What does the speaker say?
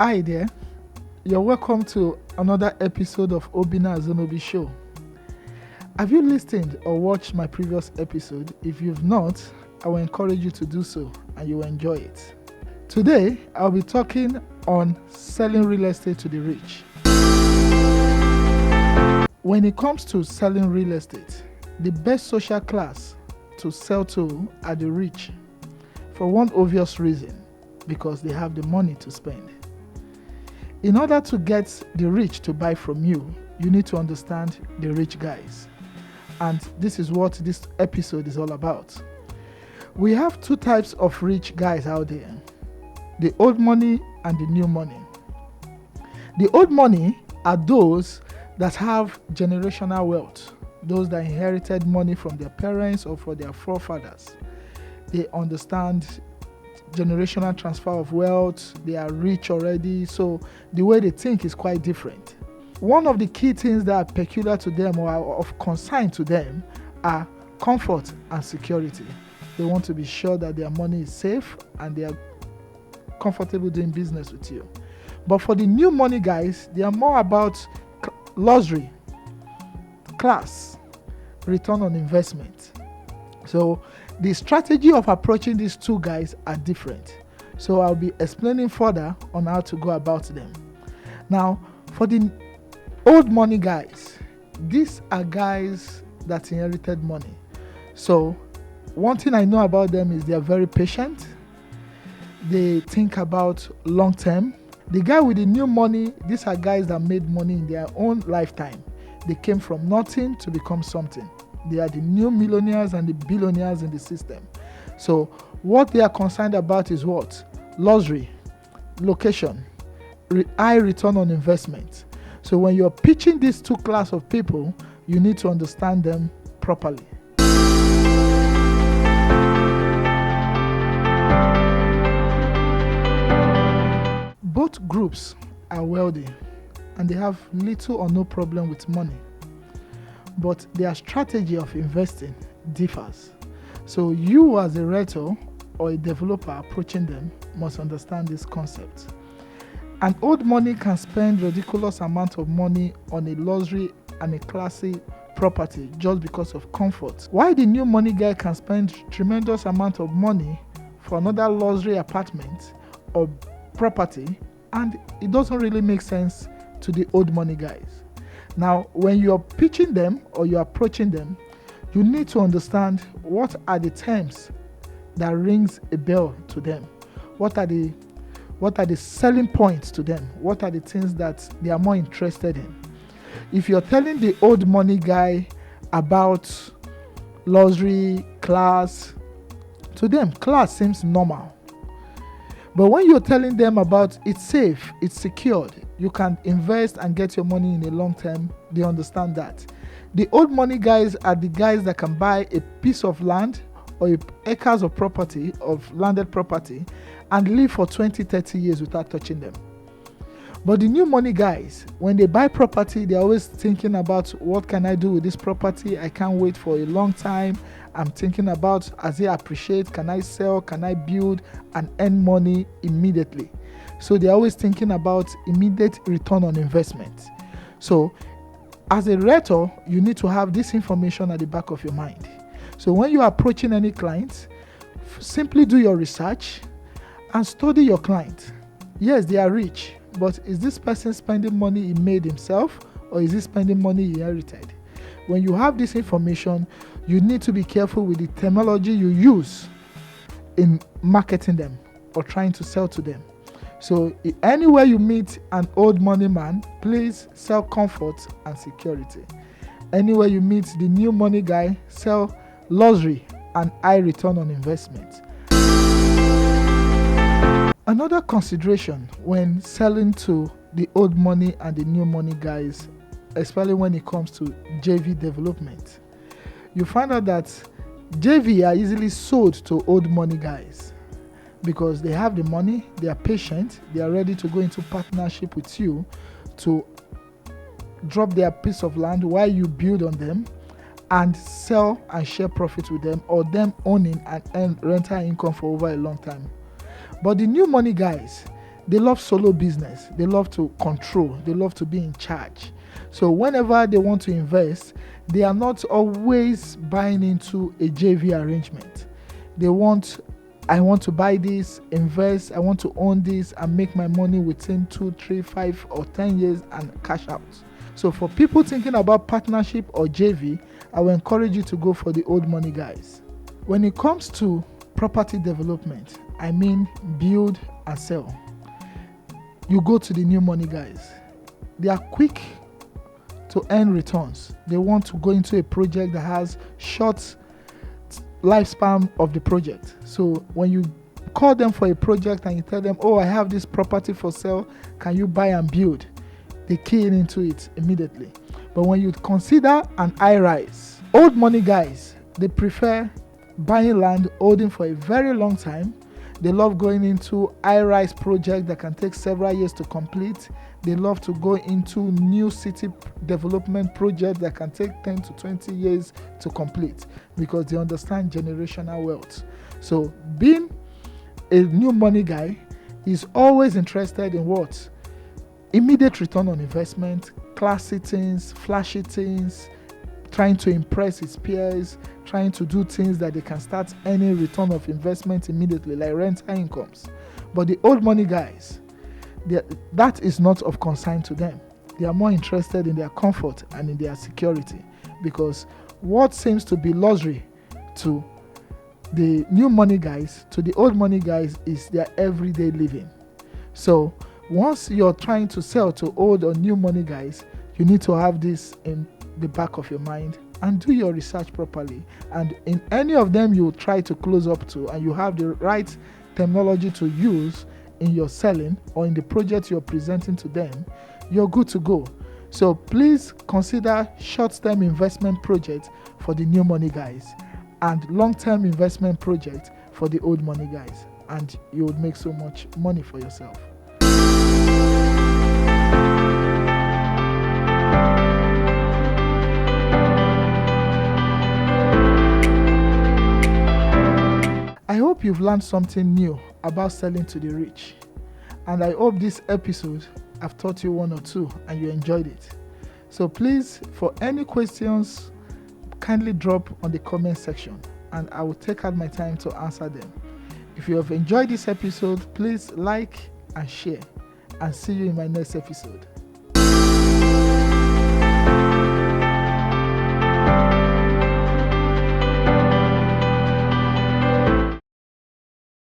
Hi there, you're welcome to another episode of Obina Azonobi Show. Have you listened or watched my previous episode? If you've not, I will encourage you to do so and you will enjoy it. Today, I'll be talking on selling real estate to the rich. When it comes to selling real estate, the best social class to sell to are the rich, for one obvious reason, because they have the money to spend. In order to get the rich to buy from you, you need to understand the rich guys. And this is what this episode is all about. We have two types of rich guys out there: the old money and the new money. The old money are those that have generational wealth, those that inherited money from their parents or from their forefathers. They understand generational transfer of wealth, they are rich already, so the way they think is quite different. One of the key things that are peculiar to them or are of concern to them are comfort and security. They want to be sure that their money is safe and they are comfortable doing business with you. But for the new money guys, they are more about luxury, class, return on investment. So the strategy of approaching these two guys are different. So I'll be explaining further on how to go about them. Now, for the old money guys, these are guys that inherited money. So one thing I know about them is they are very patient. They think about long term. The guy with the new money, these are guys that made money in their own lifetime. They came from nothing to become something. They are the new millionaires and the billionaires in the system. So what they are concerned about is what? Luxury, location, high return on investment. So when you're pitching these two class of people, you need to understand them properly. Both groups are wealthy and they have little or no problem with money, but their strategy of investing differs. So you as a realtor or a developer approaching them must understand this concept. An old money can spend ridiculous amount of money on a luxury and a classy property just because of comfort, while the new money guy can spend tremendous amount of money for another luxury apartment or property, and it doesn't really make sense to the old money guys. Now, when you're pitching them or you're approaching them, you need to understand what are the terms that rings a bell to them. What are the selling points to them? What are the things that they are more interested in? If you're telling the old money guy about luxury, class, to them, class seems normal. But when you're telling them about it's safe, it's secured, you can invest and get your money in a long term, they understand that. The old money guys are the guys that can buy a piece of land or acres of property, of landed property, and live for 20, 30 years without touching them. But the new money guys, when they buy property, they're always thinking about what can I do with this property? I can't wait for a long time. I'm thinking about as they appreciate, can I sell, can I build and earn money immediately? So they're always thinking about immediate return on investment. So as a realtor, you need to have this information at the back of your mind. So when you're approaching any client, simply do your research and study your client. Yes, they are rich, but is this person spending money he made himself or is he spending money he inherited? When you have this information, you need to be careful with the terminology you use in marketing them or trying to sell to them. So anywhere you meet an old money man, please sell comfort and security. Anywhere you meet the new money guy, sell luxury and high return on investment. Another consideration when selling to the old money and the new money guys, especially when it comes to JV development, you find out that JV are easily sold to old money guys because they have the money, they are patient, they are ready to go into partnership with you to drop their piece of land while you build on them and sell and share profit with them, or them owning and earn rental income for over a long time. But the new money guys, They love solo business. They love to control. They love to be in charge. So whenever they want to invest, they are not always buying into a JV arrangement. They want, I want to buy this, invest, I want to own this and make my money within 2, 3, 5 or 10 years and cash out. So for people thinking about partnership or JV, I will encourage you to go for the old money guys. When it comes to property development, I mean build and sell, you go to the new money guys. They are quick to earn returns. They want to go into a project that has short lifespan of the project. So when you call them for a project and you tell them, oh, I have this property for sale, can you buy and build? They key into it immediately. But when you consider an high rise, old money guys, they prefer buying land, holding for a very long time. They love going into high-rise projects that can take several years to complete. They love to go into new city development projects that can take 10 to 20 years to complete because they understand generational wealth. So being a new money guy is always interested in what? Immediate return on investment, classy things, flashy things, trying to impress his peers, trying to do things that they can start earning return of investment immediately, like rental incomes. But the old money guys, that is not of concern to them. They are more interested in their comfort and in their security, because what seems to be luxury to the new money guys, to the old money guys, is their everyday living. So once you're trying to sell to old or new money guys, you need to have this in the back of your mind and do your research properly. And in any of them you try to close up to, and you have the right terminology to use in your selling or in the project you're presenting to them, you're good to go. So please consider short-term investment projects for the new money guys and long-term investment projects for the old money guys, and you would make so much money for yourself. I hope you've learned something new about selling to the rich, and I hope this episode I've taught you one or two and you enjoyed it. So please, for any questions, kindly drop on the comment section and I will take out my time to answer them. If you have enjoyed this episode, please like and share, and see you in my next episode.